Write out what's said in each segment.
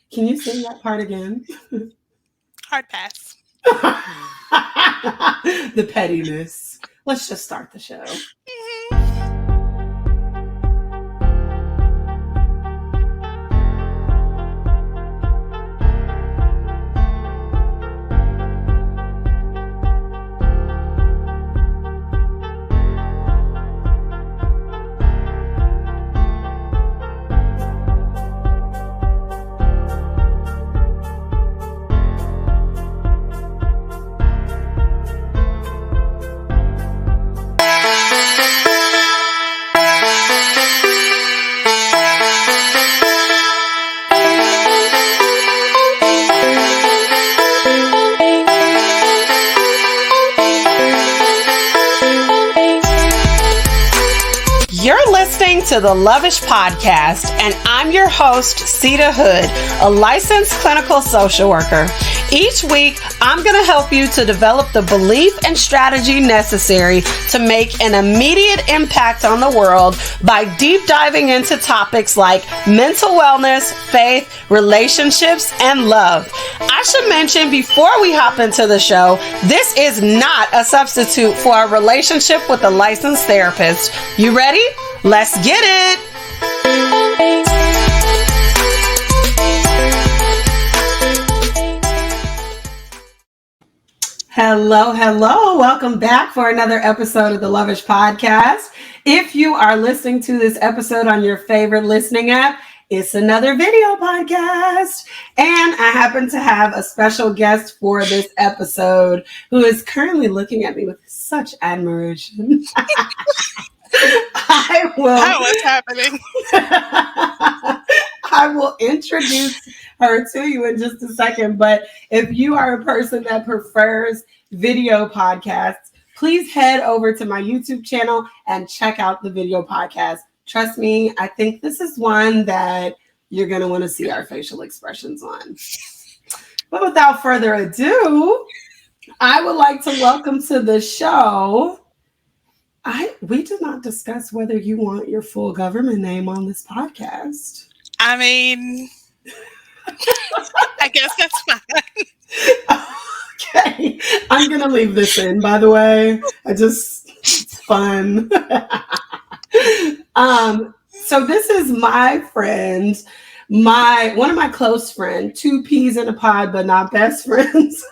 Can you sing that part again? Hard pass. The pettiness. Let's just start the show. You're listening to the Lovish Podcast, and I'm your host, Seida Hood, a licensed clinical social worker. Each week, I'm going to help you to develop the belief and strategy necessary to make an immediate impact on the world by deep diving into topics like mental wellness, faith, relationships, and love. I should mention before we hop into the show, this is not a substitute for a relationship with a licensed therapist. You ready? Let's get it! Hello. Welcome back for another episode of the Lovish Podcast. If you are listening to this episode on your favorite listening app, it's another video podcast. And I happen to have a special guest for this episode who is currently looking at me with such admiration. What's happening? I will introduce her to you in just a second. But if you are a person that prefers video podcasts, please head over to my YouTube channel and check out the video podcast. Trust me, I think this is one that you're going to want to see our facial expressions on. But without further ado, I would like to welcome to the show. We did not discuss whether you want your full government name on this podcast. I mean, I guess that's fine. Okay. I'm going to leave this in, by the way. It's fun. So this is my friend, one of my close friends, two peas in a pod, but not best friends.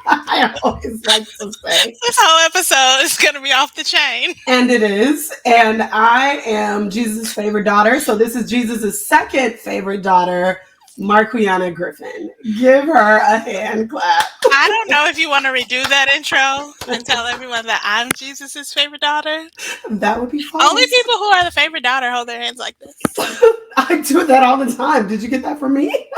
I always like to say. This whole episode is going to be off the chain. And it is. And I am Jesus' favorite daughter. So this is Jesus' second favorite daughter, Marquianna Griffin. Give her a hand clap. I don't know if you want to redo that intro and tell everyone that I'm Jesus' favorite daughter. That would be fun. Only people who are the favorite daughter hold their hands like this. I do that all the time. Did you get that from me?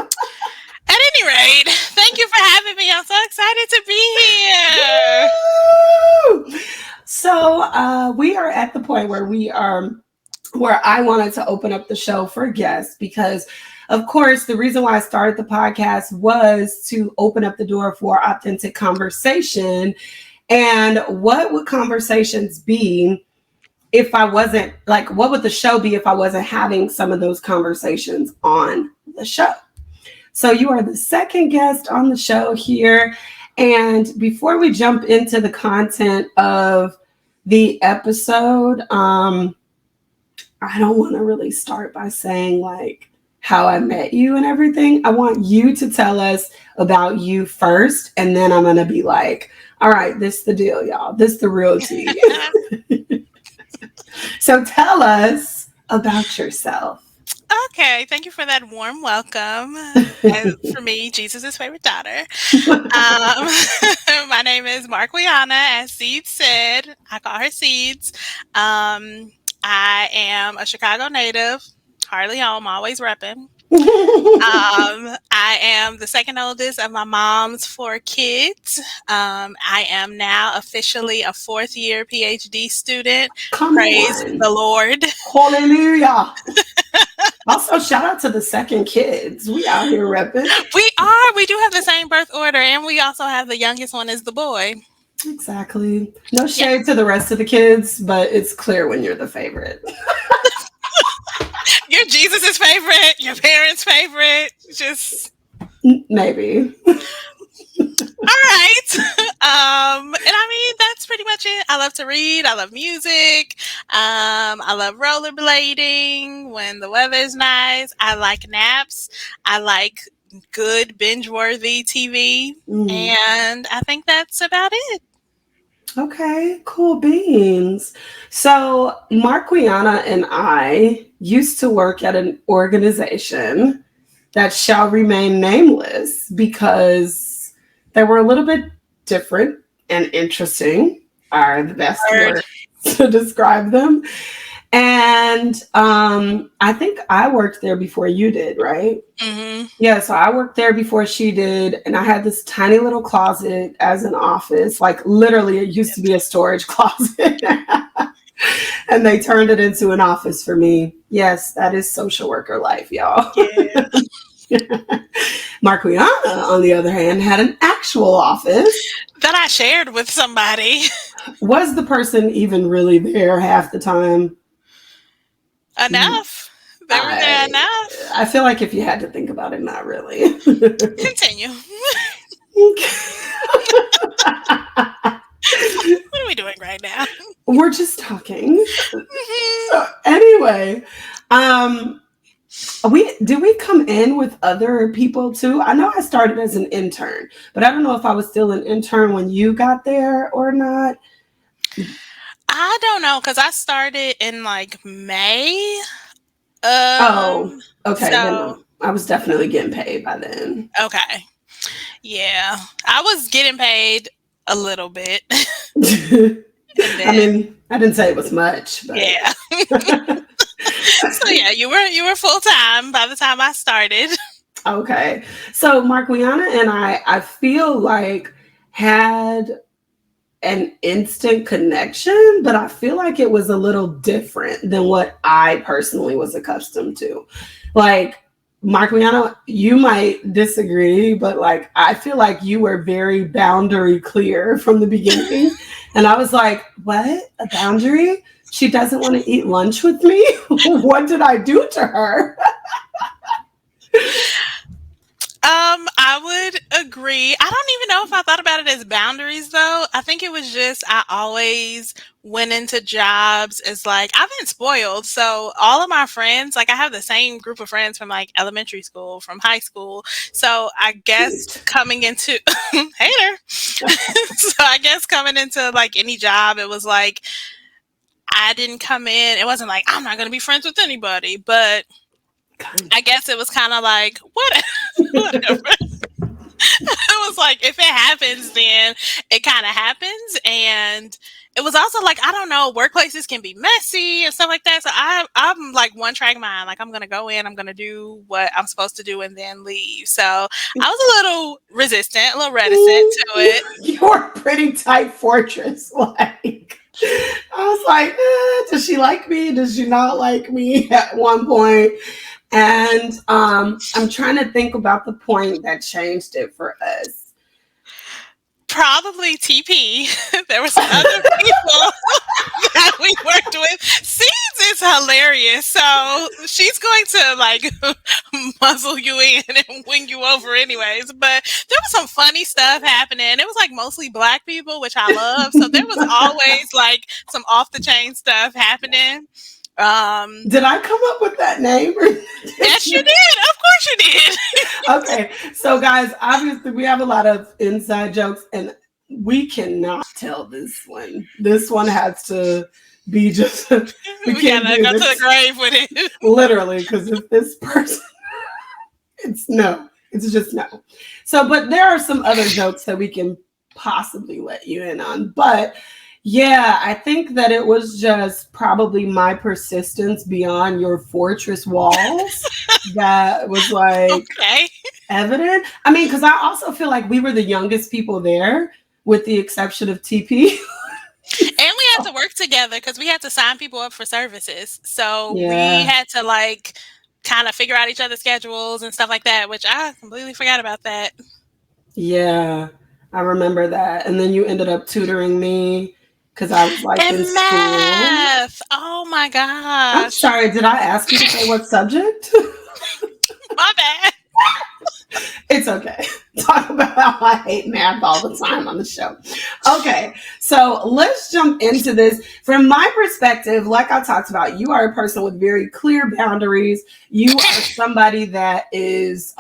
At any rate, thank you for having me. I'm so excited to be here. Woo! So we are at the point where I wanted to open up the show for guests because, of course, the reason why I started the podcast was to open up the door for authentic conversation. And what would conversations be if I wasn't, what would the show be if I wasn't having some of those conversations on the show? So you are the second guest on the show here. And before we jump into the content of the episode, I don't want to really start by saying how I met you and everything. I want you to tell us about you first. And then I'm going to be like, all right, this the deal, y'all. This the real tea. So tell us about yourself. Okay, thank you for that warm welcome. And for me, Jesus' favorite daughter. My name is Marquianna, as Seeds said. I call her Seeds. I am a Chicago native, hardly home, always repping. I am the second oldest of my mom's 4 kids. I am now officially a 4th year PhD student. Praise the Lord. Hallelujah. Also, shout out to the second kids. We out here repping. We are. We do have the same birth order, and we also have the youngest one is the boy. Exactly. No shade to the rest of the kids, but it's clear when you're the favorite. You're Jesus' favorite, your parents' favorite. just maybe. All right. And I mean, that's pretty much it. I love to read. I love music. I love rollerblading when the weather's nice. I like naps. I like good binge-worthy TV. And I think that's about it. Okay, cool beans. So Marquianna and I used to work at an organization that shall remain nameless because they were a little bit different and interesting are the best words to describe them. And I think I worked there before you did, right? Mm-hmm. Yeah, so I worked there before she did, and I had this tiny little closet as an office. Like literally, it used to be a storage closet. And they turned it into an office for me. Yes, that is social worker life, y'all. Yeah. Marquianna, on the other hand, had an actual office that I shared with somebody. Was the person even really there half the time? Enough. They were there enough. I feel like if you had to think about it, not really. Continue. What are we doing right now? We're just talking. So anyway, did we come in with other people too? I know I started as an intern, but I don't know if I was still an intern when you got there or not. I don't know, because I started in like May. Okay. So, I was definitely getting paid by then. Okay. Yeah. I was getting paid a little bit. I mean, I didn't say it was much, but yeah. So yeah, you were full time by the time I started. Okay. So Marquianna and I feel like had an instant connection, but I feel like it was a little different than what I personally was accustomed to. Like, Marquianna, you might disagree, but like, I feel like you were very boundary clear from the beginning. And I was like, what? A boundary? She doesn't want to eat lunch with me? What did I do to her? I would agree. I don't even know if I thought about it as boundaries though. I think it was just, I always went into jobs as like, I've been spoiled. So all of my friends, like I have the same group of friends from like elementary school, from high school. So I guess coming into, hater. So I guess coming into like any job, it was like, I didn't come in. It wasn't like, I'm not going to be friends with anybody, but I guess it was kind of like, whatever. It was like, if it happens, then it kind of happens. And it was also like, I don't know, workplaces can be messy and stuff like that. So I'm like one track mind. Like, I'm going to go in, I'm going to do what I'm supposed to do and then leave. So I was a little resistant, a little reticent to it. You're a pretty tight fortress. Like, I was like, does she like me? Does she not like me at one point? And I'm trying to think about the point that changed it for us. Probably TP. There were some other people that we worked with. Seeds is hilarious. So she's going to like muzzle you in and wing you over anyways. But there was some funny stuff happening. It was like mostly Black people, which I love. So there was always like some off the chain stuff happening. Did I come up with that name? Yes, you did. Of course you did. Okay. So guys, obviously we have a lot of inside jokes and we cannot tell this one. This one has to be just, we gotta go to the grave with it. Literally, because if this person, it's just no. So, but there are some other jokes that we can possibly let you in on. But yeah, I think that it was just probably my persistence beyond your fortress walls that was like evident. I mean, because I also feel like we were the youngest people there, with the exception of TP. And we had to work together because we had to sign people up for services. So we had to like kind of figure out each other's schedules and stuff like that, which I completely forgot about that. Yeah, I remember that. And then you ended up tutoring me. Because I was like in math. School. Oh my gosh. I'm sorry. Did I ask you to say what subject? My bad. It's okay. Talk about how I hate math all the time on the show. Okay, so let's jump into this. From my perspective, like I talked about, you are a person with very clear boundaries. You are somebody that is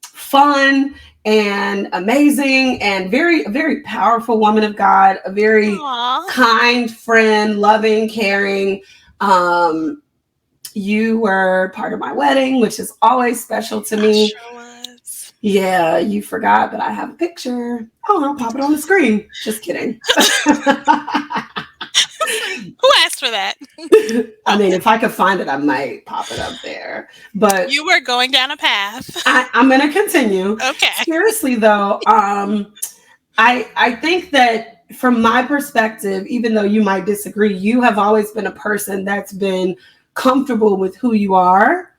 fun and amazing and very powerful woman of God, a very Aw. kind friend, loving, caring. Um, you were part of my wedding, which is always special to I me. sure was. Yeah, you forgot, but I have a picture. Oh, I'll pop it on the screen. Just kidding. Who asked for that? I mean, if I could find it, I might pop it up there. But You were going down a path. I'm going to continue. Okay. Seriously, though, I think that from my perspective, even though you might disagree, you have always been a person that's been comfortable with who you are,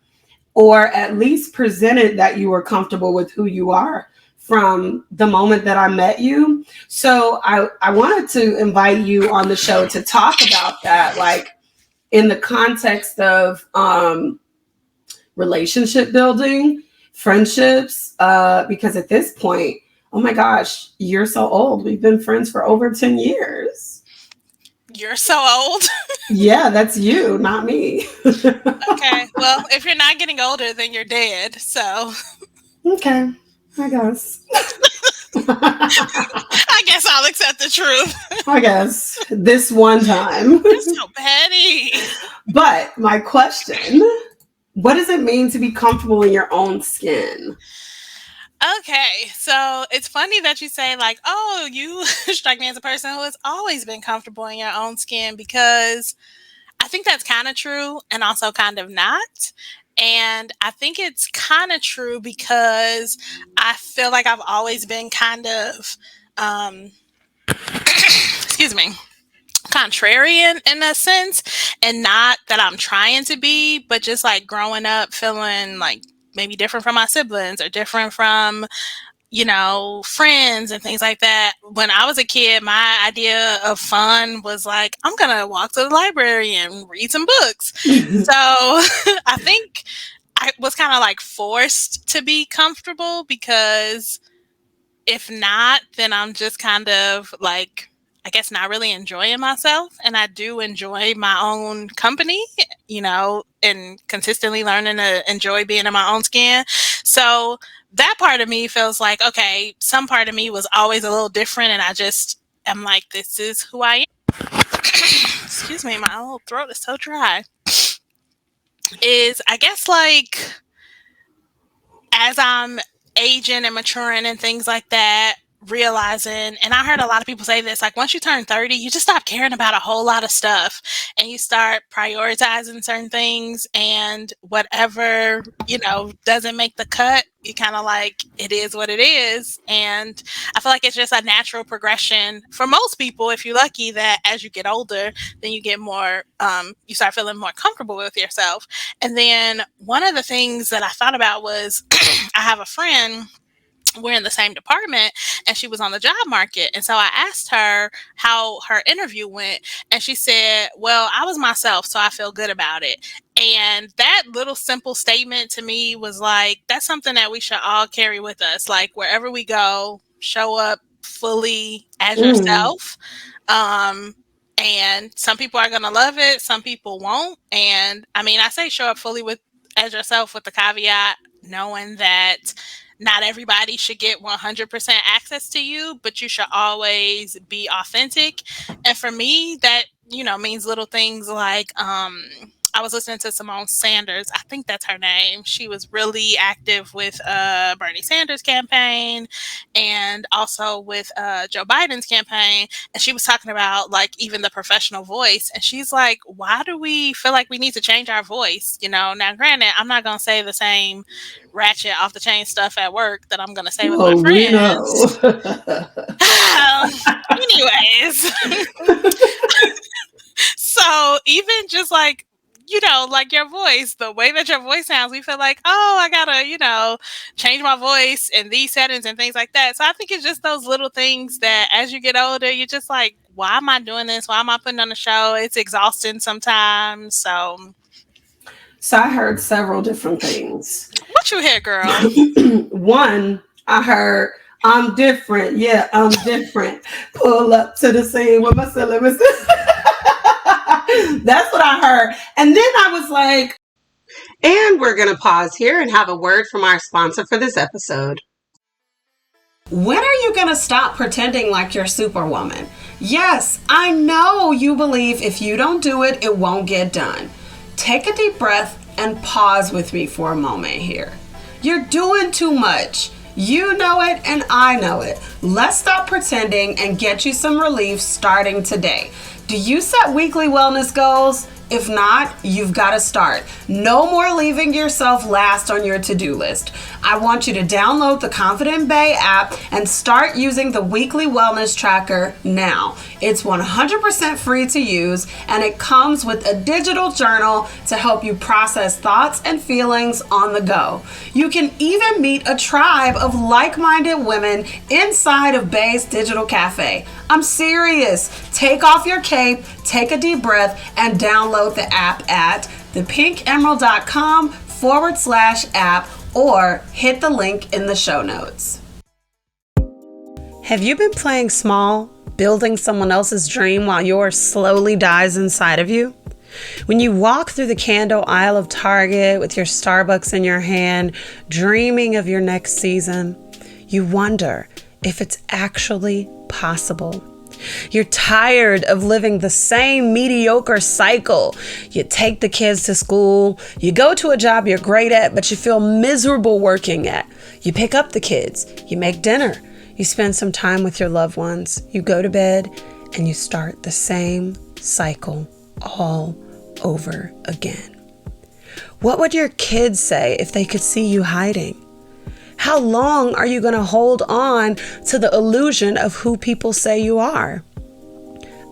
or at least presented that you were comfortable with who you are from the moment that I met you. So I wanted to invite you on the show to talk about that, like in the context of relationship building, friendships, because at this point, oh my gosh, you're so old. We've been friends for over 10 years. You're so old. Yeah, that's you, not me. Okay. Well, if you're not getting older, then you're dead. So Okay, I guess. I guess I'll accept the truth. I guess this one time. You're so petty. But my question, what does it mean to be comfortable in your own skin? Okay, so it's funny that you say, like, oh, you strike me as a person who has always been comfortable in your own skin, because I think that's kind of true and also kind of not. And I think it's kind of true because I feel like I've always been kind of, um, excuse me, contrarian in a sense, and not that I'm trying to be, but just like growing up feeling like maybe different from my siblings or different from, friends and things like that. When I was a kid, my idea of fun was like, I'm going to walk to the library and read some books. So I think I was kind of like forced to be comfortable, because if not, then I'm just kind of like, I guess, not really enjoying myself. And I do enjoy my own company, and consistently learning to enjoy being in my own skin. So that part of me feels like, okay, some part of me was always a little different. And I just am like, this is who I am. Excuse me, my old throat is so dry. Is, I guess, like, as I'm aging and maturing and things like that, realizing, and I heard a lot of people say this, like, once you turn 30, you just stop caring about a whole lot of stuff and you start prioritizing certain things, and whatever, doesn't make the cut, you kind of like, it is what it is. And I feel like it's just a natural progression for most people, if you're lucky, that as you get older, then you get more, you start feeling more comfortable with yourself. And then one of the things that I thought about was, I have a friend, we're in the same department, and she was on the job market. And so I asked her how her interview went, and she said, well, I was myself, so I feel good about it. And that little simple statement to me was like, that's something that we should all carry with us. Like, wherever we go, show up fully as Mm. yourself. And some people are going to love it, some people won't. And I mean, I say show up fully with as yourself, with the caveat knowing that not everybody should get 100% access to you, but you should always be authentic. And for me, that, means little things like, I was listening to Simone Sanders. I think that's her name. She was really active with Bernie Sanders' campaign, and also with Joe Biden's campaign. And she was talking about, like, even the professional voice. And she's like, why do we feel like we need to change our voice? Now, granted, I'm not going to say the same ratchet off the chain stuff at work that I'm going to say with my Oh, we know. friends. Anyways, so even just like, like your voice, the way that your voice sounds, we feel like, oh, I gotta, change my voice in these settings and things like that. So I think it's just those little things that as you get older, you're just like, why am I doing this? Why am I putting on a show? It's exhausting sometimes. So So I heard several different things. What you hear, girl? One, I heard, I'm different. Yeah, I'm different. Pull up to the scene with my syllabus. That's what I heard. And then I was like, and we're going to pause here and have a word from our sponsor for this episode. When are you going to stop pretending like you're Superwoman? Yes, I know you believe if you don't do it, it won't get done. Take a deep breath and pause with me for a moment here. You're doing too much. You know it and I know it. Let's stop pretending and get you some relief starting today. Do you set weekly wellness goals? If not, you've got to start. No more leaving yourself last on your to-do list. I want you to download the Confident Bae app and start using the weekly wellness tracker now. It's 100% free to use, and it comes with a digital journal to help you process thoughts and feelings on the go. You can even meet a tribe of like-minded women inside of Bae's Digital Cafe. I'm serious. Take off your cape, take a deep breath, and download the app at thepinkemerald.com/app or hit the link in the show notes. Have you been playing small, building someone else's dream while yours slowly dies inside of you? When you walk through the candle aisle of Target with your Starbucks in your hand, dreaming of your next season, you wonder if it's actually possible. You're tired of living the same mediocre cycle. You take the kids to school, you go to a job you're great at, but you feel miserable working at. You pick up the kids, you make dinner, you spend some time with your loved ones, you go to bed, and you start the same cycle all over again. What would your kids say if they could see you hiding? How long are you going to hold on to the illusion of who people say you are?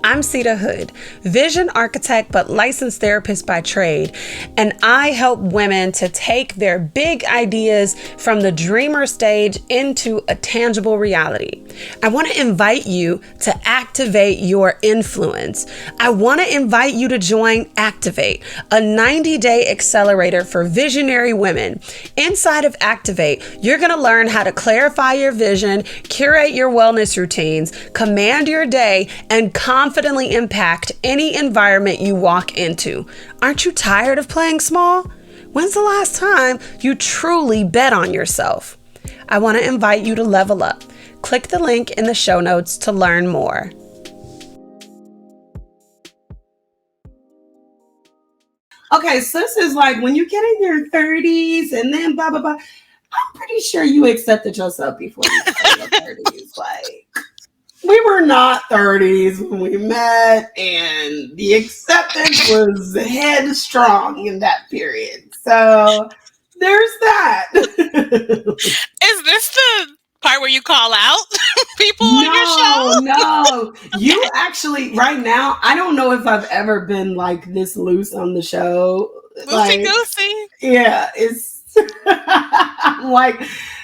I'm Seida Hood, vision architect but licensed therapist by trade, and I help women to take their big ideas from the dreamer stage into a tangible reality. I want to invite you to activate your influence. I want to invite you to join Activate, a 90-day accelerator for visionary women. Inside of Activate, you're going to learn how to clarify your vision, curate your wellness routines, command your day, and confidently impact any environment you walk into. Aren't you tired of playing small? When's the last time you truly bet on yourself? I want to invite you to level up. Click the link in the show notes to learn more. Okay, so this is like when you get in your 30s and then blah, blah, blah. I'm pretty sure you accepted yourself before you got in your 30s. Like, we were not 30s when we met, and the acceptance was headstrong in that period. So there's that. Is this the part where you call out people on your show? No. You actually, right now, I don't know if I've ever been like this loose on the show. Loosey goosey. Yeah, it's I'm like,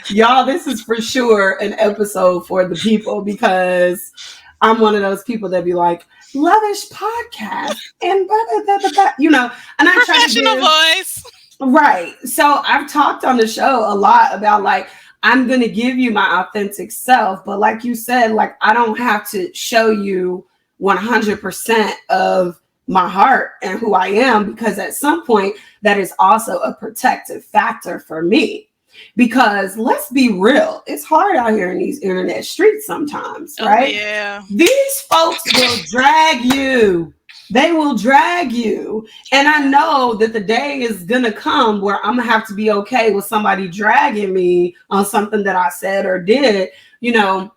y'all, this is for sure an episode for the people, because I'm one of those people that be like, Lovish podcast and blah, blah, blah, blah, blah, you know, and I Professional voice. Right. So I've talked on the show a lot about like, I'm going to give you my authentic self. But like you said, like, I don't have to show you 100% of my heart and who I am, because at some point that is also a protective factor for me. Because let's be real, it's hard out here in these internet streets sometimes, right? Oh, yeah. These folks will drag you. They will drag you. And I know that the day is going to come where I'm going to have to be okay with somebody dragging me on something that I said or did, you know.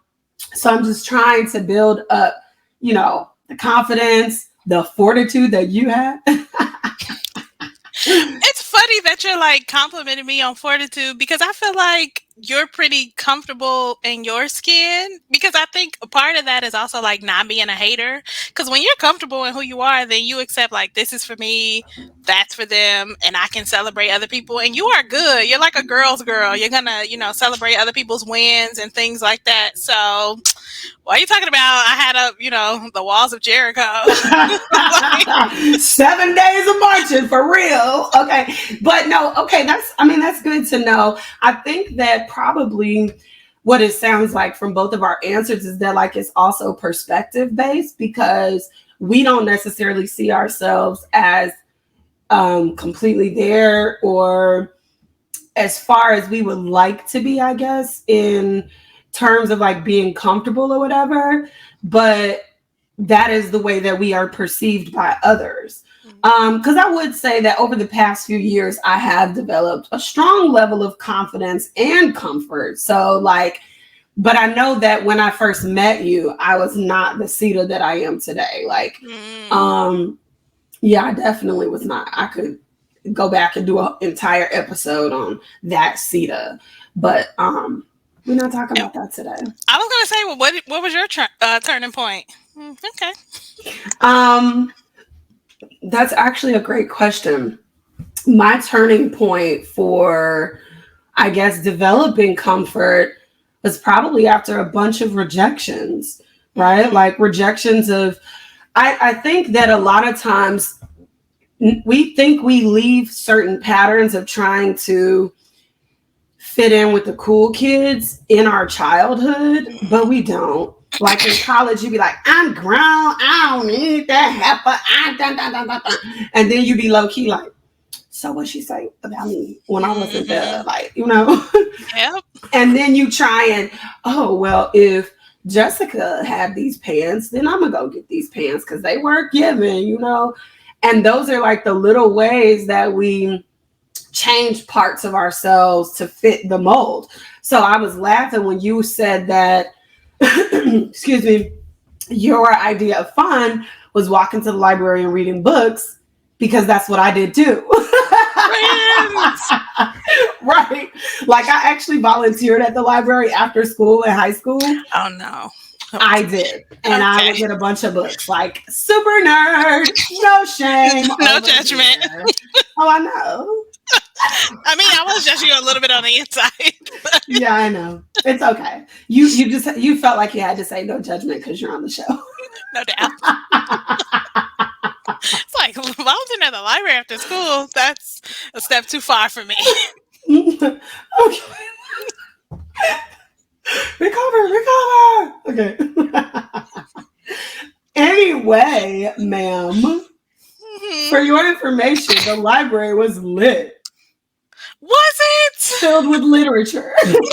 So I'm just trying to build up, you know, the confidence, the fortitude that you have. It's funny that you're like complimenting me on fortitude, because I feel like you're pretty comfortable in your skin, because I think a part of that is also like not being a hater, because when you're comfortable in who you are, then you accept like, this is for me, that's for them, and I can celebrate other people. And you are good. You're like a girl's girl. You're gonna, celebrate other people's wins and things like that. So what are you talking about? I had up, the walls of Jericho. 7 days of marching for real. Okay. But no, okay, that's good to know. I think that probably what it sounds like from both of our answers is that like it's also perspective based, because we don't necessarily see ourselves as completely there or as far as we would like to be, I guess, in terms of like being comfortable or whatever. But that is the way that we are perceived by others. Because I would say that over the past few years, I have developed a strong level of confidence and comfort. So like, but I know that when I first met you, I was not the Seida that I am today. Like, yeah, I definitely was not. I could go back and do an entire episode on that Seida, but we're not talking about that today. I was gonna say, well, what was your turning point? Okay. That's actually a great question. My turning point for, I guess, developing comfort was probably after a bunch of rejections, right? Like rejections of, I think that a lot of times we think we leave certain patterns of trying to fit in with the cool kids in our childhood, but we don't. Like in college, you'd be like, I'm grown, I don't need that heifer. And then you'd be low key like, so what she say about me when I wasn't there? Like, Yep. And then you try and, oh, well, if Jessica had these pants, then I'm gonna go get these pants because they weren't given, And those are like the little ways that we change parts of ourselves to fit the mold. So I was laughing when you said that, excuse me, your idea of fun was walking to the library and reading books, because that's what I did too. Right. Like I actually volunteered at the library after school in high school. Oh no. I did. And I would get a bunch of books, like super nerd, no shame. No judgment. Here. Oh, I know. I mean, I was judging you a little bit on the inside. Yeah, I know. It's okay. You felt like you had to say no judgment because you're on the show. No doubt. It's like volunteering at the library after school. That's a step too far for me. Okay. Recover. Okay. Anyway, ma'am, for your information, the library was lit. Was it? Filled with literature. Literally.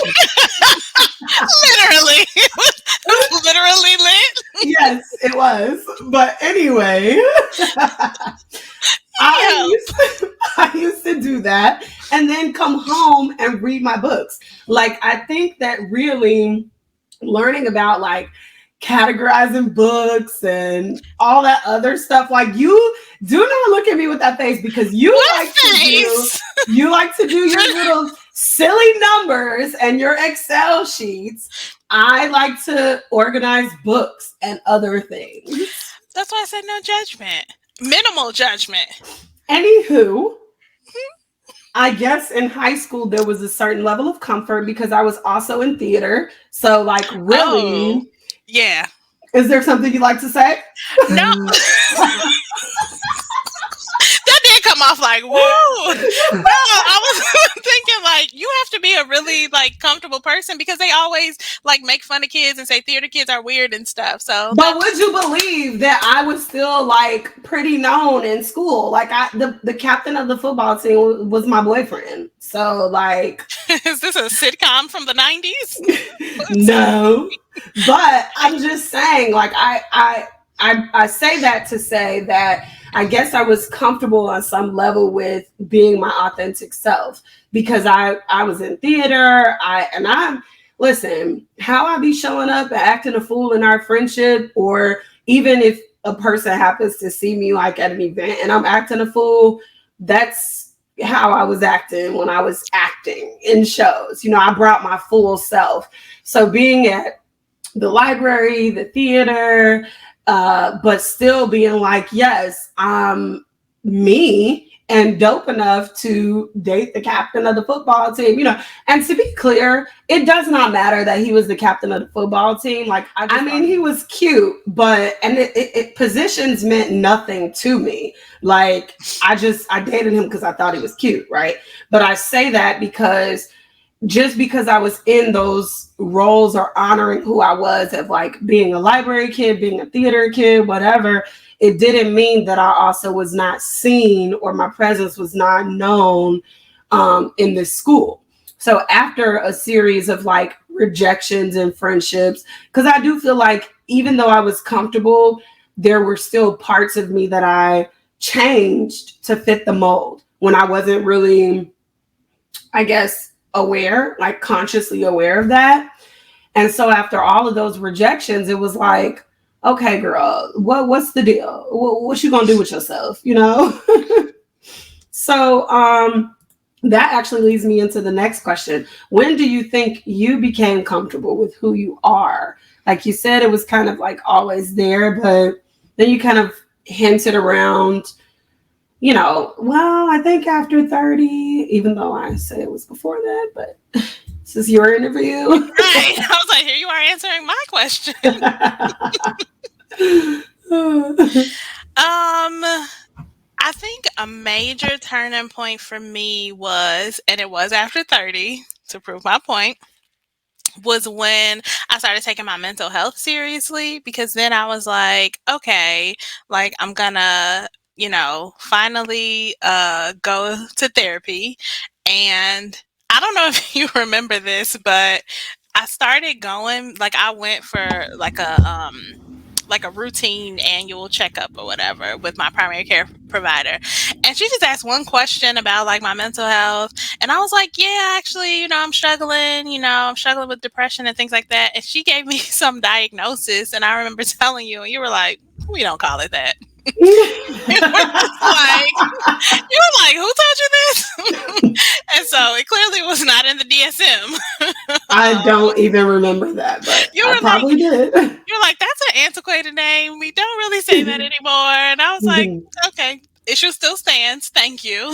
It was literally lit? Yes, it was. But anyway, I used to do that and then come home and read my books. Like, I think that really learning about like categorizing books and all that other stuff, like you do not look at me with that face, because you like to do your little silly numbers and your Excel sheets. I like to organize books and other things. That's why I said no judgment. Minimal judgment. Anywho, I guess in high school there was a certain level of comfort because I was also in theater. So like really... Oh, yeah. Is there something you'd like to say? No. That did come off like, woo. No, I was thinking like, you have to be a really like comfortable person, because they always like make fun of kids and say theater kids are weird and stuff. So, but would you believe that I was still like pretty known in school? Like the captain of the football team was my boyfriend. So like, is this a sitcom from the 90s? No, but I'm just saying, like I say that to say that I guess I was comfortable on some level with being my authentic self, because I was in theater. Listen, how I be showing up and acting a fool in our friendship, or even if a person happens to see me like at an event and I'm acting a fool, that's how I was acting when I was acting in shows. I brought my full self. So being at the library, the theater, but still being like, yes, I'm me and dope enough to date the captain of the football team, And to be clear, it does not matter that he was the captain of the football team. Like, I mean, he was cute, but, and positions meant nothing to me. Like, I dated him because I thought he was cute, right? But I say that because just because I was in those roles or honoring who I was of like being a library kid, being a theater kid, whatever, it didn't mean that I also was not seen or my presence was not known in this school. So after a series of like rejections and friendships, because I do feel like even though I was comfortable, there were still parts of me that I changed to fit the mold when I wasn't really, I guess, aware, like consciously aware of that. And so after all of those rejections, it was like, okay, girl, what's the deal? What you gonna do with yourself, So that actually leads me into the next question. When do you think you became comfortable with who you are? Like you said, it was kind of like always there, but then you kind of hinted around, well, I think after 30, even though I said it was before that, but this is your interview. Right. I was like, here you are answering my question. I think a major turning point for me was, and it was after 30, to prove my point, was when I started taking my mental health seriously, because then I was like, okay, like I'm gonna, finally go to therapy. And I don't know if you remember this, but I started going, like I went for like a routine annual checkup or whatever with my primary care provider. And she just asked one question about like my mental health. And I was like, yeah, actually, I'm struggling, I'm struggling with depression and things like that. And she gave me some diagnosis. And I remember telling you, and you were like, we don't call it that. You were like, who told you this? And so it clearly was not in the DSM. I don't even remember that, but I probably did. You're like, that's an antiquated name. We don't really say that anymore. And I was like, okay, issue still stands. Thank you.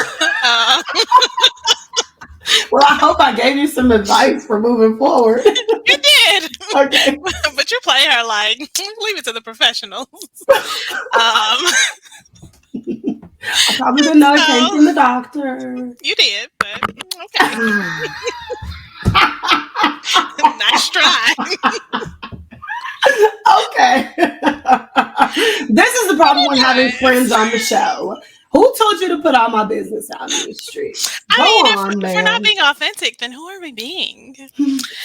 Well, I hope I gave you some advice for moving forward. You did. Okay. But you're playing her like, leave it to the professionals. I probably didn't know it came from the doctor. You did, but okay. Nice try. Okay. This is the problem with having friends on the show. Who told you to put all my business out in the street? If we're not being authentic, then who are we being?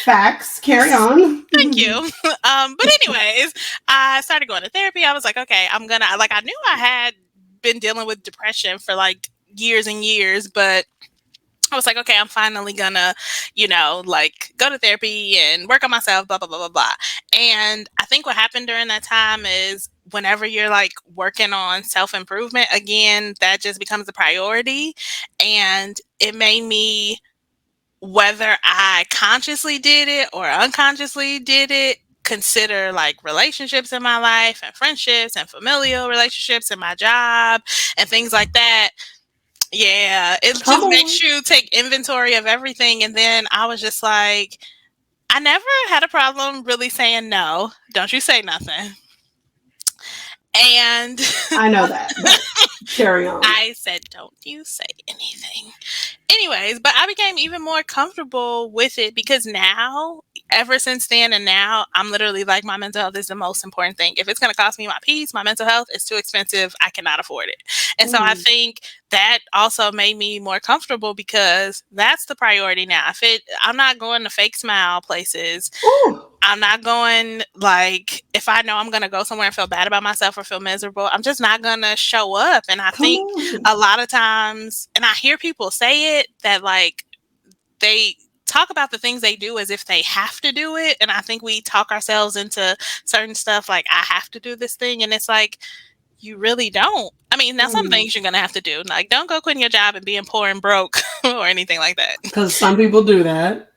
Facts. Carry on. Thank you. But anyways, I started going to therapy. I was like, okay, I knew I had been dealing with depression for like years and years, but I was like, okay, I'm finally gonna, go to therapy and work on myself, blah, blah, blah, blah, blah. And I think what happened during that time is whenever you're like working on self-improvement, again, that just becomes a priority. And it made me, whether I consciously did it or unconsciously did it, consider like relationships in my life and friendships and familial relationships and my job and things like that. Yeah, it just makes you take inventory of everything. And then I was just like, I never had a problem really saying no. Don't you say nothing. And I know that. But carry on. I said, don't you say anything. Anyways, but I became even more comfortable with it because now, ever since then and now, I'm literally like, my mental health is the most important thing. If it's going to cost me my peace, my mental health is too expensive. I cannot afford it. And so I think that also made me more comfortable because that's the priority now. I'm not going to fake smile places. Ooh. I'm not going, like, if I know I'm going to go somewhere and feel bad about myself or feel miserable, I'm just not going to show up. And I think a lot of times, and I hear people say it, that like they talk about the things they do as if they have to do it. And I think we talk ourselves into certain stuff like, I have to do this thing. And it's like, you really don't. I mean, now some things you're going to have to do. Like, don't go quitting your job and being poor and broke or anything like that. Because some people do that.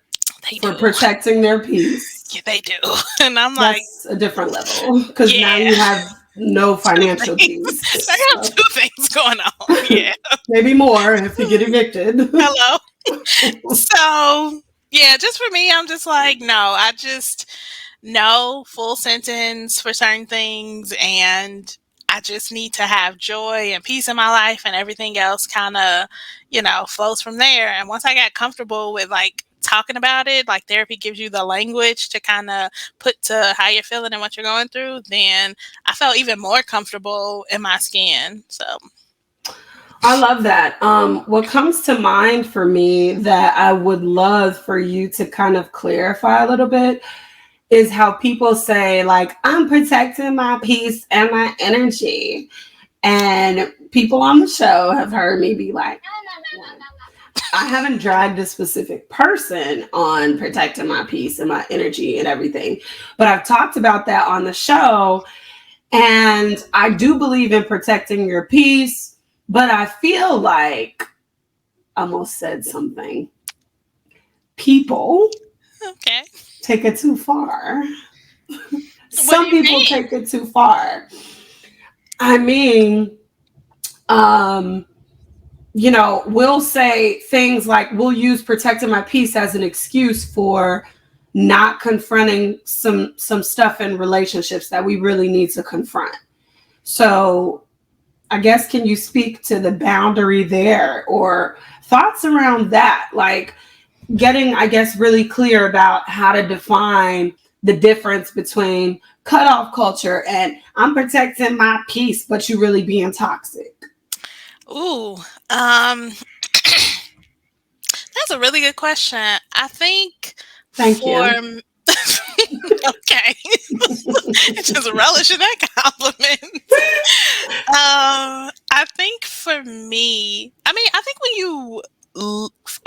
For protecting their peace. Yeah, they do. And I'm like, that's a different level. Because now you have no Two financial things. peace. I have So, two things going on. Yeah. maybe more if you get evicted. Hello. So yeah, just for me, I'm just like, no, I just no full sentence for certain things, and I just need to have joy and peace in my life, and everything else kind of, flows from there. And once I got comfortable with like talking about it, like therapy gives you the language to kind of put to how you're feeling and what you're going through, then I felt even more comfortable in my skin. So I love that. What comes to mind for me that I would love for you to kind of clarify a little bit is how people say, like, I'm protecting my peace and my energy. And people on the show have heard me be like, I haven't dragged a specific person on protecting my peace and my energy and everything, but I've talked about that on the show. And I do believe in protecting your peace, but I feel like I almost said something. People okay. take it too far. What do Some you people mean? take it too far. I mean, um, we'll say things like we'll use protecting my peace as an excuse for not confronting some stuff in relationships that we really need to confront. So I guess, can you speak to the boundary there or thoughts around that? Like getting, I guess, really clear about how to define the difference between cutoff culture and I'm protecting my peace, but you really being toxic. Ooh, that's a really good question. I think Thank for you. okay, just relishing that compliment. I think for me, I mean, I think when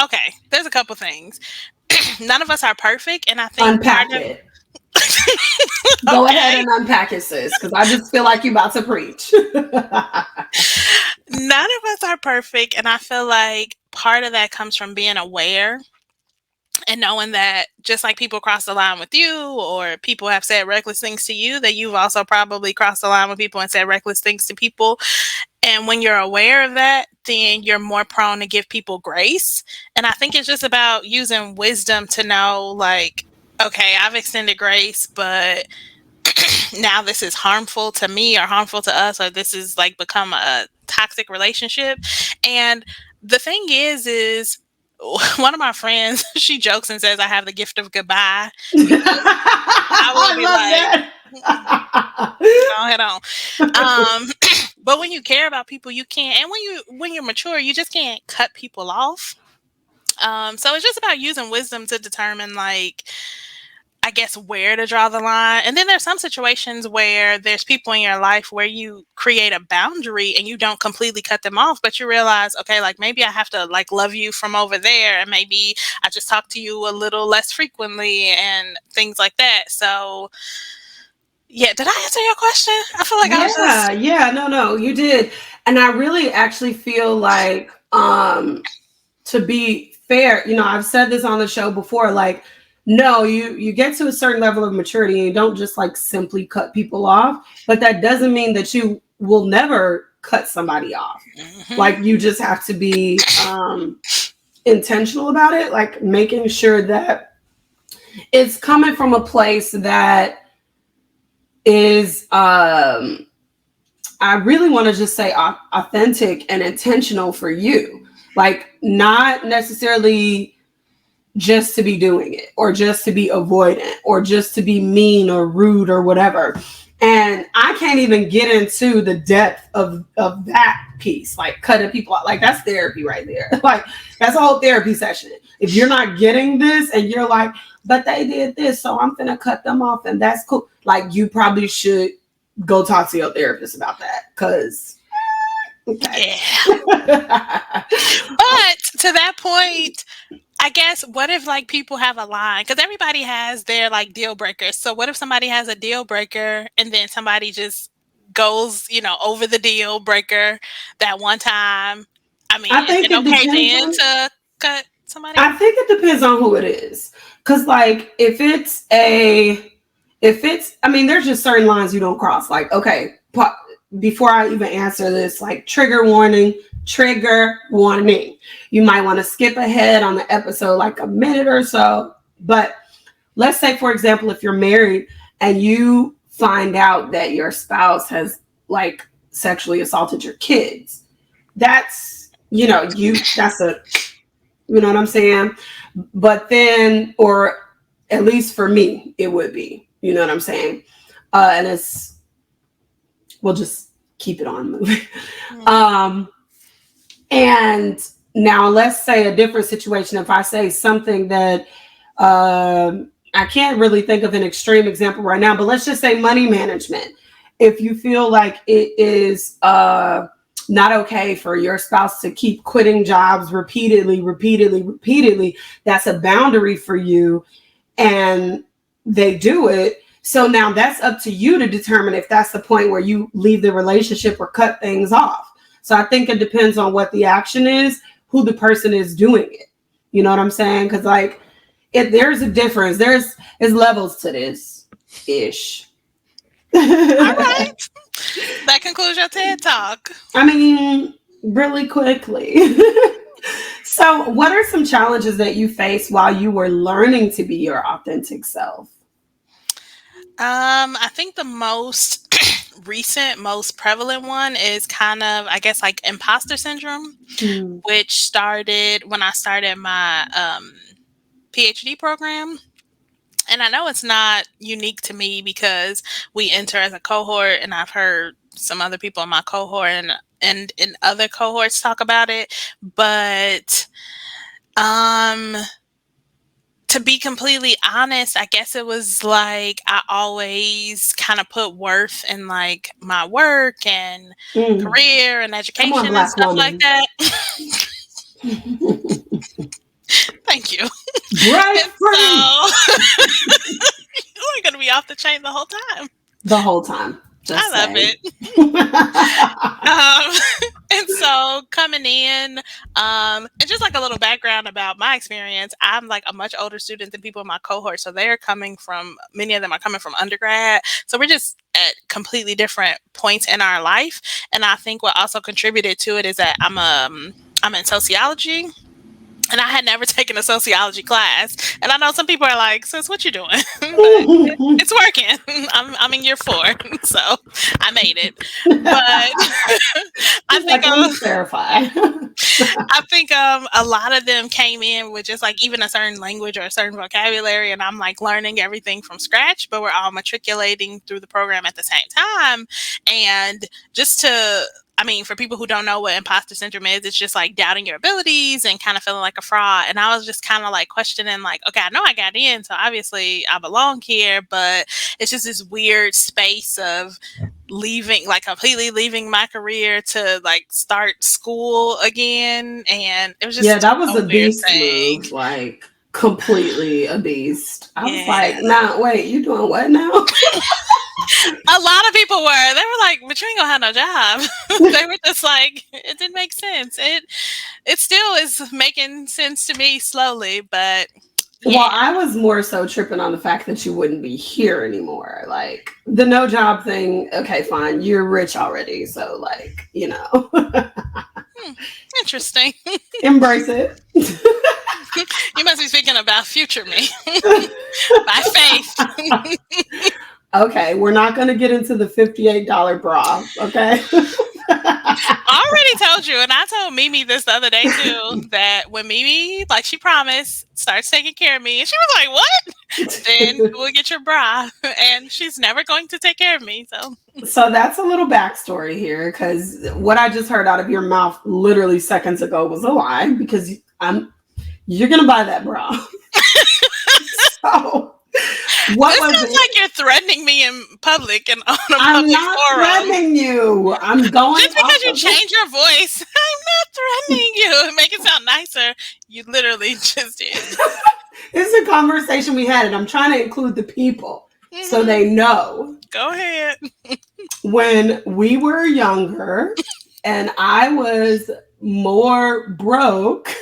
okay, there's a couple things. None of us are perfect, and I think part Unpack of it. Go ahead okay, and unpack it, sis, because I just feel like you're about to preach. none of us are perfect, and I feel like part of that comes from being aware and knowing that just like people cross the line with you or people have said reckless things to you, that you've also probably crossed the line with people and said reckless things to people. And when you're aware of that, then you're more prone to give people grace. And I think it's just about using wisdom to know, like, okay, I've extended grace, but now this is harmful to me or harmful to us, or this is like become a toxic relationship. And the thing is one of my friends, she jokes and says I have the gift of goodbye because I will I be love like, that. go ahead on. But when you care about people, you can't, and when you're mature, you just can't cut people off. So it's just about using wisdom to determine, like, I guess, where to draw the line. And then there's some situations where there's people in your life where you create a boundary and you don't completely cut them off, but you realize, okay, like maybe I have to like love you from over there, and maybe I just talk to you a little less frequently and things like that. So yeah, did I answer your question? I feel like I was Yeah, just yeah, no, you did. And I really actually feel like, to be fair, I've said this on the show before, like, no, you get to a certain level of maturity and you don't just like simply cut people off, but that doesn't mean that you will never cut somebody off. mhm. Like, you just have to be intentional about it, like making sure that it's coming from a place that is I really want to just say authentic and intentional for you. Like, not necessarily just to be doing it or just to be avoidant or just to be mean or rude or whatever. And I can't even get into the depth of that piece, like cutting people out. Like, that's therapy right there. Like, that's a whole therapy session. If you're not getting this and you're like, but they did this, so I'm gonna cut them off and that's cool. Like, you probably should go talk to your therapist about that. Cause okay. Yeah. But to that point, I guess what if like people have a line? Because everybody has their like deal breakers. So what if somebody has a deal breaker and then somebody just goes, over the deal breaker that one time? I mean, I is think it it okay depends then on to cut somebody I off? think it depends on who it is. Cause like, I mean, there's just certain lines you don't cross. Like, okay, before I even answer this, like trigger warning. You might want to skip ahead on the episode like a minute or so. But let's say, for example, if you're married and you find out that your spouse has like sexually assaulted your kids, that's, that's a, you know what I'm saying? But then, or at least for me, it would be, you know what I'm saying? And we'll just keep it on moving. And now let's say a different situation. If I say something that, I can't really think of an extreme example right now, but let's just say money management. If you feel like it is not okay for your spouse to keep quitting jobs repeatedly, that's a boundary for you, and they do it. So now that's up to you to determine if that's the point where you leave the relationship or cut things off. So I think it depends on what the action is, who the person is doing it. You know what I'm saying? Because like, there's a difference. There's levels to this ish. All right. That concludes your TED Talk. I mean, really quickly. So what are some challenges that you faced while you were learning to be your authentic self? I think the most recent, most prevalent one is kind of, I guess, like imposter syndrome, which started when I started my PhD program. And I know it's not unique to me because we enter as a cohort, and I've heard some other people in my cohort and in other cohorts talk about it. But to be completely honest, I guess it was like I always kind of put worth in like my work and career and education and stuff like that. Thank you. Right. So we're going to be off the chain the whole time. The whole time. I love it. And so coming in, and just like a little background about my experience, I'm like a much older student than people in my cohort. So many of them are coming from undergrad. So we're just at completely different points in our life. And I think what also contributed to it is that I'm in sociology. And I had never taken a sociology class. And I know some people are like, sis, what you doing? It's working. I'm in year 4. So I made it. But let me verify. I think a lot of them came in with just like even a certain language or a certain vocabulary. And I'm like learning everything from scratch, but we're all matriculating through the program at the same time. And for people who don't know what imposter syndrome is, it's just like doubting your abilities and kind of feeling like a fraud. And I was just kind of like questioning, like, okay, I know I got in, so obviously I belong here, but it's just this weird space of completely leaving my career to like start school again. And it was just that was a beast move, like completely a beast. I was like, nah, wait, you doing what now? A lot of people were. They were like, but you ain't gonna have no job. They were just like, it didn't make sense. It still is making sense to me slowly, but yeah. Well, I was more so tripping on the fact that you wouldn't be here anymore. Like the no job thing, okay, fine. You're rich already. So like, Interesting. Embrace it. You must be speaking about future me. By faith. Okay, we're not going to get into the $58 bra, okay? I already told you, and I told Mimi this the other day too, that when Mimi, like she promised, starts taking care of me, and she was like, what? Then we'll get your bra. And she's never going to take care of me, So that's a little backstory here, because what I just heard out of your mouth literally seconds ago was a lie, because you're going to buy that bra. So... What this sounds like you're threatening me in public and on a public forum. I'm not threatening you. I'm going. Just because you change your voice, I'm not threatening you. Make it sound nicer. You literally just did. This is a conversation we had, and I'm trying to include the people so they know. Go ahead. When we were younger, and I was more broke,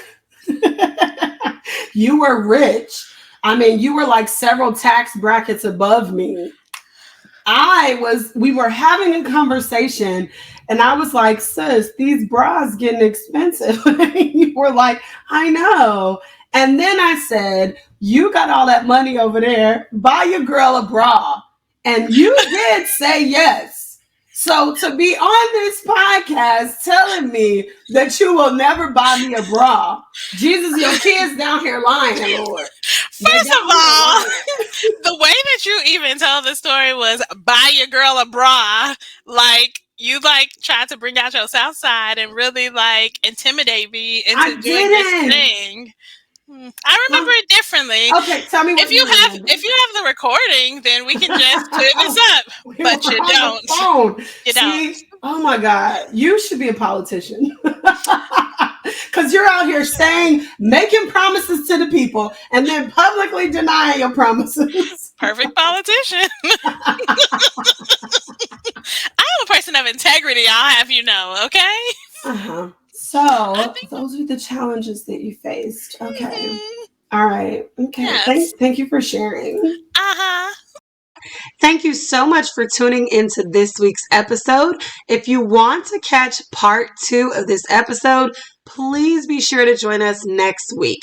you were rich. I mean, you were like several tax brackets above me. we were having a conversation and I was like, sis, these bras getting expensive. You were like, I know. And then I said, you got all that money over there, buy your girl a bra. And you did say yes. So to be on this podcast telling me that you will never buy me a bra, Jesus, your kids down here lying, Lord. First of all, the way that you even tell the story was buy your girl a bra. Like, you like tried to bring out your South Side and really like intimidate me into doing this thing. I remember it differently. Okay, tell me what if you have the recording, then we can just clear this up. But you don't. Phone. You don't. Oh my God, you should be a politician. Because you're out here making promises to the people and then publicly denying your promises. Perfect politician. I am a person of integrity, I'll have you know, okay? Uh-huh. So those are the challenges that you faced. Okay. Mm-hmm. All right. Okay. Yes. Thank you for sharing. Uh-huh. Thank you so much for tuning into this week's episode. If you want to catch part 2 of this episode, please be sure to join us next week.